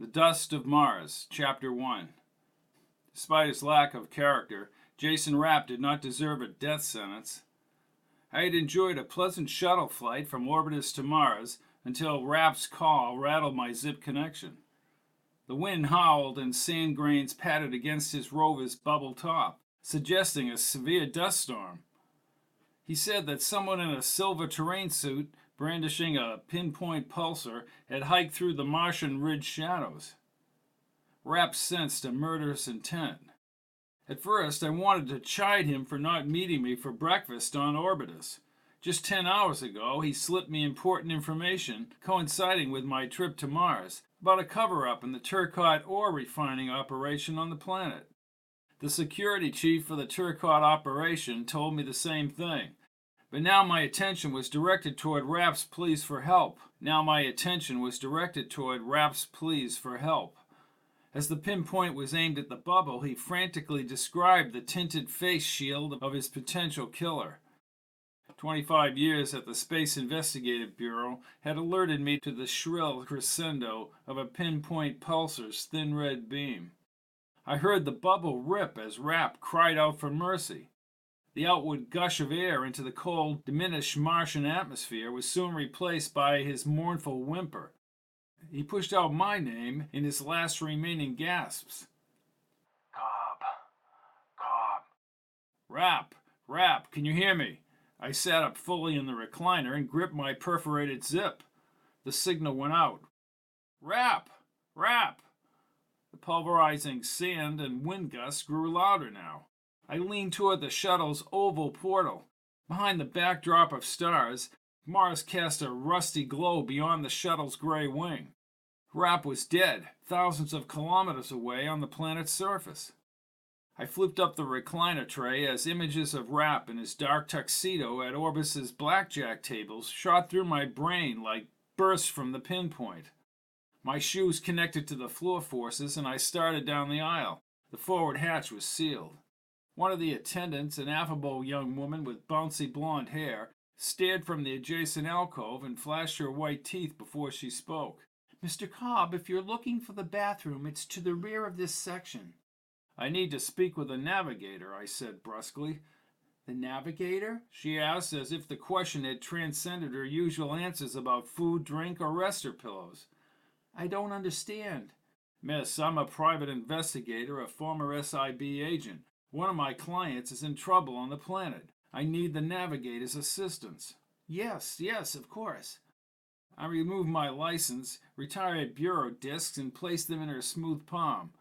The Dust of Mars, Chapter 1. Despite his lack of character, Jason Rapp did not deserve a death sentence. I had enjoyed a pleasant shuttle flight from Orbitus to Mars until Rapp's call rattled my zip connection. The wind howled and sand grains patted against his rover's bubble top, suggesting a severe dust storm. He said that someone in a silver terrain suit, brandishing a pinpoint pulsar, had hiked through the Martian ridge shadows. Rapp sensed a murderous intent. At first, I wanted to chide him for not meeting me for breakfast on Orbitus. Just 10 hours ago, he slipped me important information coinciding with my trip to Mars about a cover-up in the Turcotte ore refining operation on the planet. The security chief for the Turcotte operation told me the same thing, but now my attention was directed toward Rapp's pleas for help. As the pinpoint was aimed at the bubble, he frantically described the tinted face shield of his potential killer. 25 years at the Space Investigative Bureau had alerted me to the shrill crescendo of a pinpoint pulsar's thin red beam. I heard the bubble rip as Rapp cried out for mercy. The outward gush of air into the cold, diminished Martian atmosphere was soon replaced by his mournful whimper. He pushed out my name in his last remaining gasps. Cobb. Rapp, can you hear me? I sat up fully in the recliner and gripped my perforated zip. The signal went out. Rapp! The pulverizing sand and wind gusts grew louder now. I leaned toward the shuttle's oval portal. Behind the backdrop of stars, Mars cast a rusty glow beyond the shuttle's gray wing. Rapp was dead, thousands of kilometers away on the planet's surface. I flipped up the recliner tray as images of Rapp in his dark tuxedo at Orbis's blackjack tables shot through my brain like bursts from the pinpoint. My shoes connected to the floor forces and I started down the aisle. The forward hatch was sealed. One of the attendants, an affable young woman with bouncy blonde hair, stared from the adjacent alcove and flashed her white teeth before she spoke. Mr. Cobb, if you're looking for the bathroom, it's to the rear of this section. I need to speak with the navigator, I said brusquely. The navigator? She asked as if the question had transcended her usual answers about food, drink, or rester pillows. I don't understand. Miss, I'm a private investigator, a former SIB agent. One of my clients is in trouble on the planet. I need the navigator's assistance. Yes, of course. I removed my license, retired bureau discs, and placed them in her smooth palm.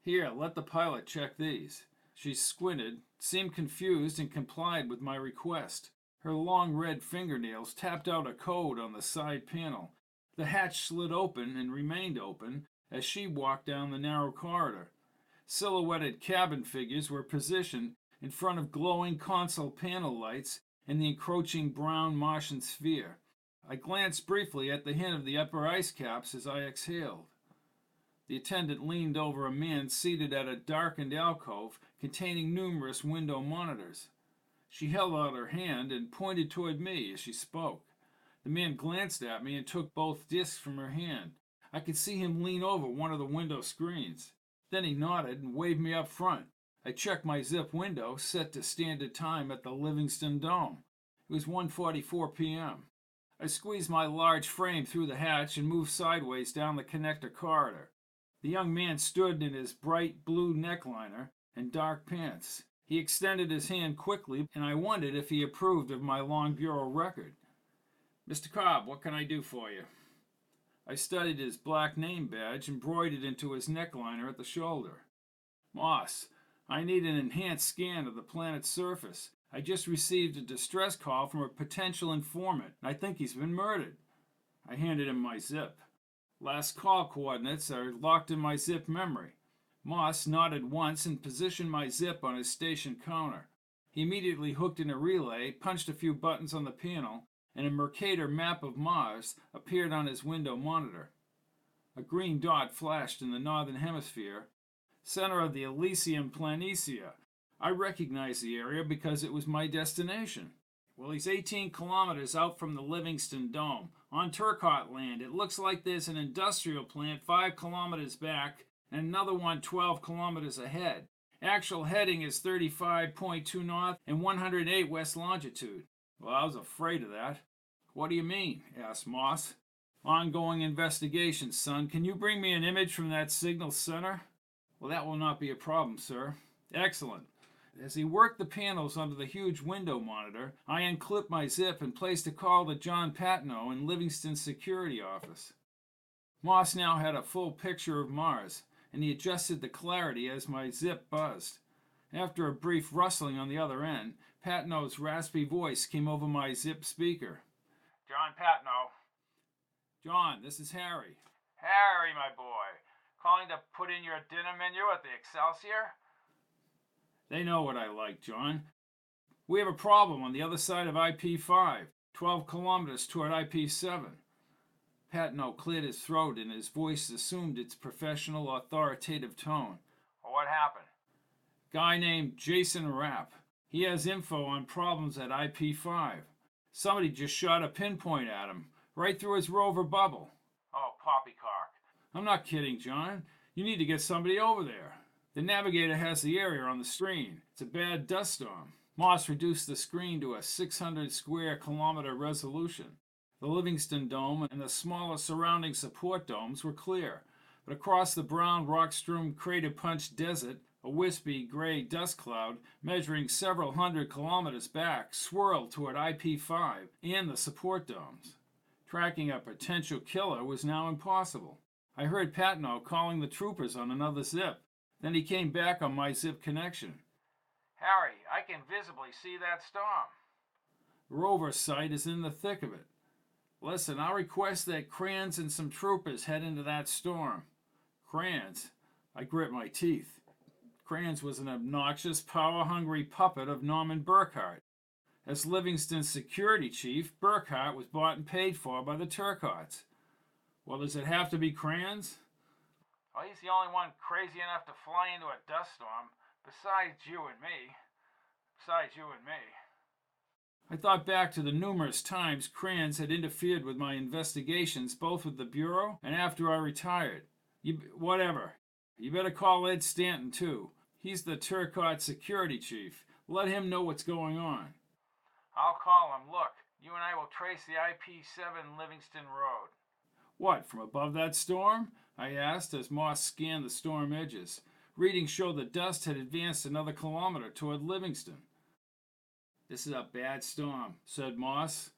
Here, let the pilot check these. She squinted, seemed confused, and complied with my request. Her long red fingernails tapped out a code on the side panel. The hatch slid open and remained open as she walked down the narrow corridor. Silhouetted cabin figures were positioned in front of glowing console panel lights and the encroaching brown Martian sphere. I glanced briefly at the hint of the upper ice caps as I exhaled. The attendant leaned over a man seated at a darkened alcove containing numerous window monitors. She held out her hand and pointed toward me as she spoke. The man glanced at me and took both discs from her hand. I could see him lean over one of the window screens. Then he nodded and waved me up front. I checked my zip window, set to standard time at the Livingston Dome. It was 1:44 p.m. I squeezed my large frame through the hatch and moved sideways down the connector corridor. The young man stood in his bright blue neckliner and dark pants. He extended his hand quickly, and I wondered if he approved of my long bureau record. Mr. Cobb, what can I do for you? I studied his black name badge embroidered into his neckliner at the shoulder. Moss, I need an enhanced scan of the planet's surface. I just received a distress call from a potential informant. I think he's been murdered. I handed him my zip. Last call coordinates are locked in my zip memory. Moss nodded once and positioned my zip on his station counter. He immediately hooked in a relay, punched a few buttons on the panel, and a Mercator map of Mars appeared on his window monitor. A green dot flashed in the northern hemisphere, center of the Elysium Planitia. I recognized the area because it was my destination. Well, he's 18 kilometers out from the Livingston Dome, On Turcotte land, it looks like there's an industrial plant 5 kilometers back and another one 12 kilometers ahead. Actual heading is 35.2 north and 108 west longitude. Well, I was afraid of that. What do you mean? Asked Moss. Ongoing investigation, son. Can you bring me an image from that signal center? Well, that will not be a problem, sir. Excellent. As he worked the panels under the huge window monitor, I unclipped my zip and placed a call to John Patno in Livingston's security office. Moss now had a full picture of Mars, and he adjusted the clarity as my zip buzzed. After a brief rustling on the other end, Patno's raspy voice came over my zip speaker. John Patno. John, this is Harry. Harry, my boy. Calling to put in your dinner menu at the Excelsior? They know what I like, John. We have a problem on the other side of IP5, 12 kilometers toward IP7. Patno cleared his throat and his voice assumed its professional, authoritative tone. What happened? Guy named Jason Rapp. He has info on problems at IP5. Somebody just shot a pinpoint at him, right through his rover bubble. Oh, poppycock. I'm not kidding, John. You need to get somebody over there. The navigator has the area on the screen. It's a bad dust storm. Moss reduced the screen to a 600 square kilometer resolution. The Livingston Dome and the smaller surrounding support domes were clear, but across the brown rock-strewn crater-punched desert, a wispy gray dust cloud measuring several hundred kilometers back swirled toward IP5 and the support domes. Tracking a potential killer was now impossible. I heard Patno calling the troopers on another zip. Then he came back on my zip connection. Harry, I can visibly see that storm. Rover site is in the thick of it. Listen, I'll request that Kranz and some troopers head into that storm. Kranz? I grit my teeth. Kranz was an obnoxious, power-hungry puppet of Norman Burkhart. As Livingston's security chief, Burkhart was bought and paid for by the Turcottes. Well, does it have to be Kranz? Well, he's the only one crazy enough to fly into a dust storm, besides you and me. I thought back to the numerous times Kranz had interfered with my investigations, both with the Bureau and after I retired. Whatever. You better call Ed Stanton, too. He's the Turcotte security chief. Let him know what's going on. I'll call him. Look, you and I will trace the IP7 Livingston Road. What, from above that storm? I asked as Moss scanned the storm edges. Readings showed the dust had advanced another kilometer toward Livingston. This is a bad storm, said Moss.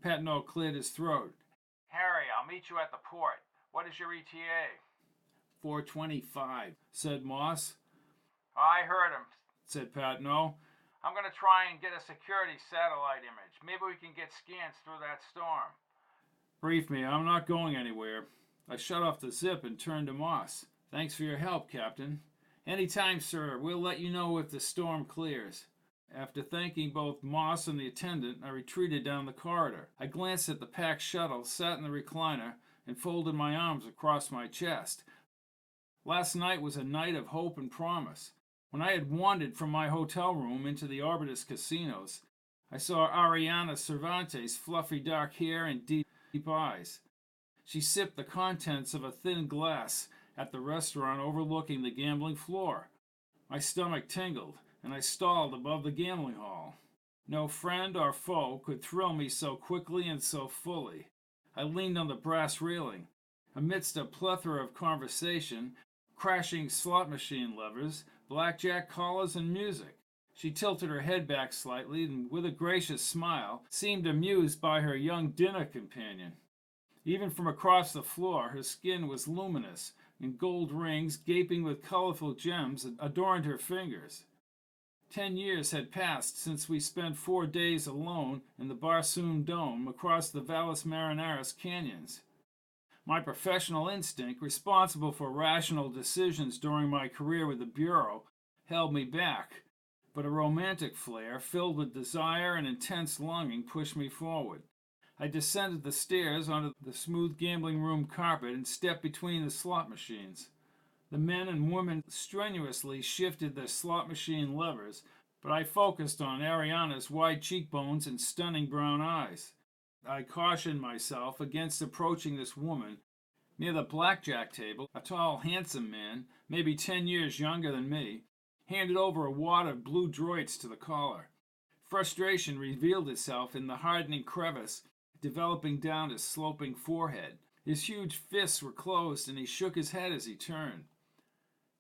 Patno cleared his throat. Harry, I'll meet you at the port. What is your ETA? 4:25, said Moss. I heard him, said Patno. I'm going to try and get a security satellite image. Maybe we can get scans through that storm. Brief me, I'm not going anywhere. I shut off the zip and turned to Moss. Thanks for your help, Captain. Anytime, sir. We'll let you know if the storm clears. After thanking both Moss and the attendant, I retreated down the corridor. I glanced at the packed shuttle, sat in the recliner, and folded my arms across my chest. Last night was a night of hope and promise. When I had wandered from my hotel room into the Orbitus casinos, I saw Ariana Cervantes' fluffy dark hair and deep eyes. She sipped the contents of a thin glass at the restaurant overlooking the gambling floor. My stomach tingled, and I stalled above the gambling hall. No friend or foe could thrill me so quickly and so fully. I leaned on the brass railing. Amidst a plethora of conversation, crashing slot machine levers, blackjack collars, and music, she tilted her head back slightly and, with a gracious smile, seemed amused by her young dinner companion. Even from across the floor, her skin was luminous, and gold rings, gaping with colorful gems, adorned her fingers. 10 years had passed since we spent 4 days alone in the Barsoom Dome across the Valles Marineris canyons. My professional instinct, responsible for rational decisions during my career with the Bureau, held me back, but a romantic flair filled with desire and intense longing pushed me forward. I descended the stairs onto the smooth gambling room carpet and stepped between the slot machines. The men and women strenuously shifted their slot machine levers, but I focused on Ariana's wide cheekbones and stunning brown eyes. I cautioned myself against approaching this woman. Near the blackjack table, a tall, handsome man, maybe 10 years younger than me, handed over a wad of blue droits to the caller. Frustration revealed itself in the hardening crevice developing down his sloping forehead. His huge fists were closed, and he shook his head as he turned.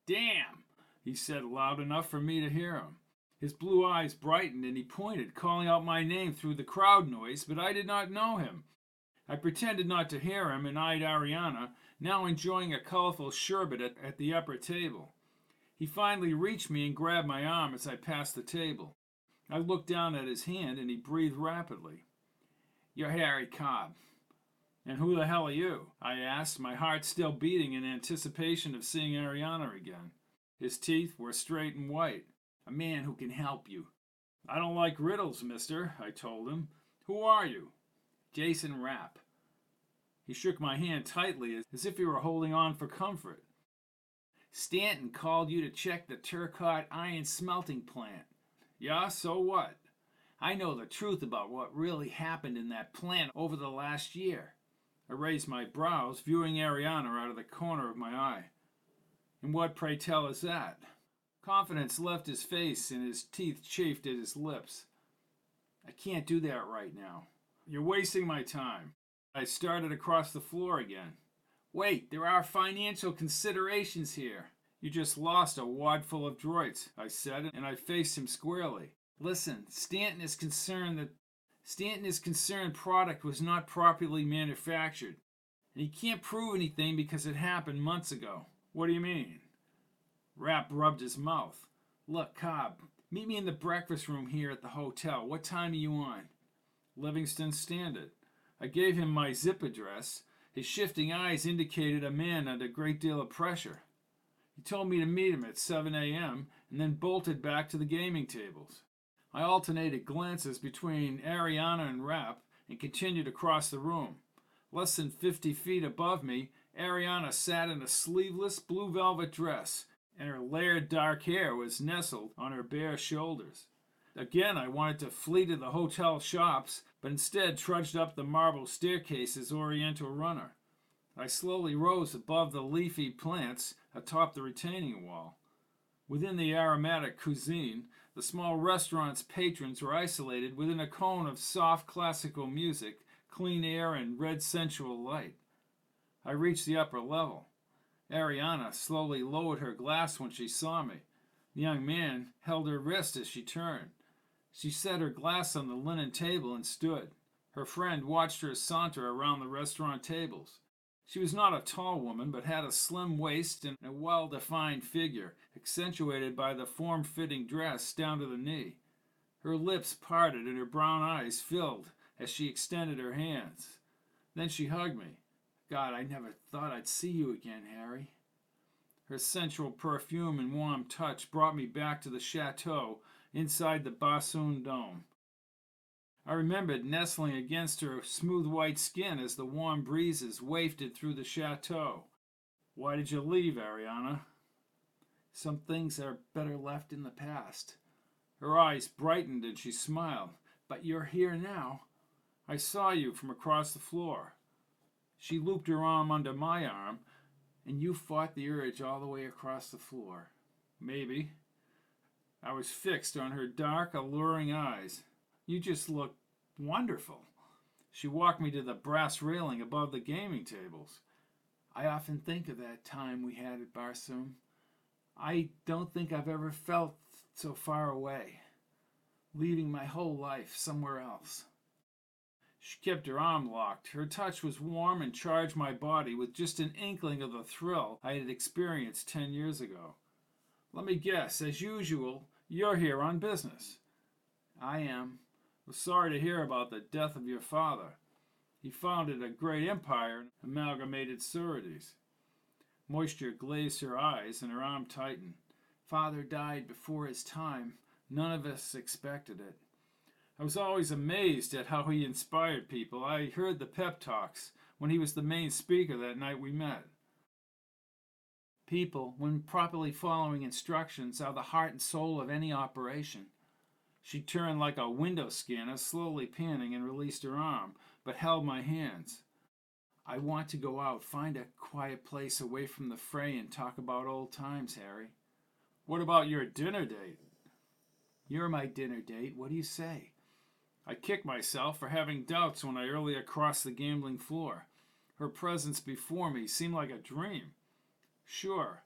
"Damn," he said loud enough for me to hear him. His blue eyes brightened, and he pointed, calling out my name through the crowd noise, but I did not know him. I pretended not to hear him and eyed Ariana, now enjoying a colorful sherbet at the upper table. He finally reached me and grabbed my arm as I passed the table. I looked down at his hand, and he breathed rapidly. "You're Harry Cobb." "And who the hell are you?" I asked, my heart still beating in anticipation of seeing Ariana again. His teeth were straight and white. "A man who can help you." "I don't like riddles, mister," I told him. "Who are you?" "Jason Rapp." He shook my hand tightly as if he were holding on for comfort. "Stanton called you to check the Turcotte iron smelting plant." "Yeah, so what?" "I know the truth about what really happened in that plant over the last year." I raised my brows, viewing Ariana out of the corner of my eye. "And what, pray tell, is that?" Confidence left his face, and his teeth chafed at his lips. "I can't do that right now." "You're wasting my time." I started across the floor again. "Wait, there are financial considerations here." "You just lost a wad full of droits," I said, and I faced him squarely. "Listen, Stanton is concerned product was not properly manufactured, and he can't prove anything because it happened months ago." "What do you mean?" Rapp rubbed his mouth. "Look, Cobb, meet me in the breakfast room here at the hotel. What time are you on?" Livingston Standard. I gave him my zip address. His shifting eyes indicated a man under a great deal of pressure. He told me to meet him at 7 a.m. and then bolted back to the gaming tables. I alternated glances between Ariana and Rapp and continued across the room. Less than 50 feet above me, Ariana sat in a sleeveless blue velvet dress, and her layered dark hair was nestled on her bare shoulders. Again, I wanted to flee to the hotel shops, but instead trudged up the marble staircase as Oriental runner. I slowly rose above the leafy plants atop the retaining wall. Within the aromatic cuisine, the small restaurant's patrons were isolated within a cone of soft classical music, clean air, and red sensual light. I reached the upper level. Ariana slowly lowered her glass when she saw me. The young man held her wrist as she turned. She set her glass on the linen table and stood. Her friend watched her saunter around the restaurant tables. She was not a tall woman, but had a slim waist and a well-defined figure, accentuated by the form-fitting dress down to the knee. Her lips parted and her brown eyes filled as she extended her hands. Then she hugged me. "God, I never thought I'd see you again, Harry." Her sensual perfume and warm touch brought me back to the chateau inside the bassoon dome. I remembered nestling against her smooth white skin as the warm breezes wafted through the chateau. "Why did you leave, Ariana?" "Some things are better left in the past." Her eyes brightened and she smiled. "But you're here now." "I saw you from across the floor." She looped her arm under my arm. "And you fought the urge all the way across the floor." "Maybe." I was fixed on her dark, alluring eyes. "You just look wonderful." She walked me to the brass railing above the gaming tables. "I often think of that time we had at Barsoom. I don't think I've ever felt so far away, leaving my whole life somewhere else." She kept her arm locked. Her touch was warm and charged my body with just an inkling of the thrill I had experienced 10 years ago. "Let me guess, as usual, you're here on business." "I am. Was sorry to hear about the death of your father. He founded a great empire in Amalgamated Sureties." Moisture glazed her eyes and her arm tightened. "Father died before his time. None of us expected it." I was always amazed at how he inspired people. I heard the pep talks when he was the main speaker that night we met. "People, when properly following instructions, are the heart and soul of any operation." She turned like a window scanner, slowly panning, and released her arm, but held my hands. I want to go out, find a quiet place away from the fray, and talk about old times, Harry. What about your dinner date? You're my dinner date. What do you say? I kicked myself for having doubts when I earlier crossed the gambling floor. Her presence before me seemed like a dream. Sure,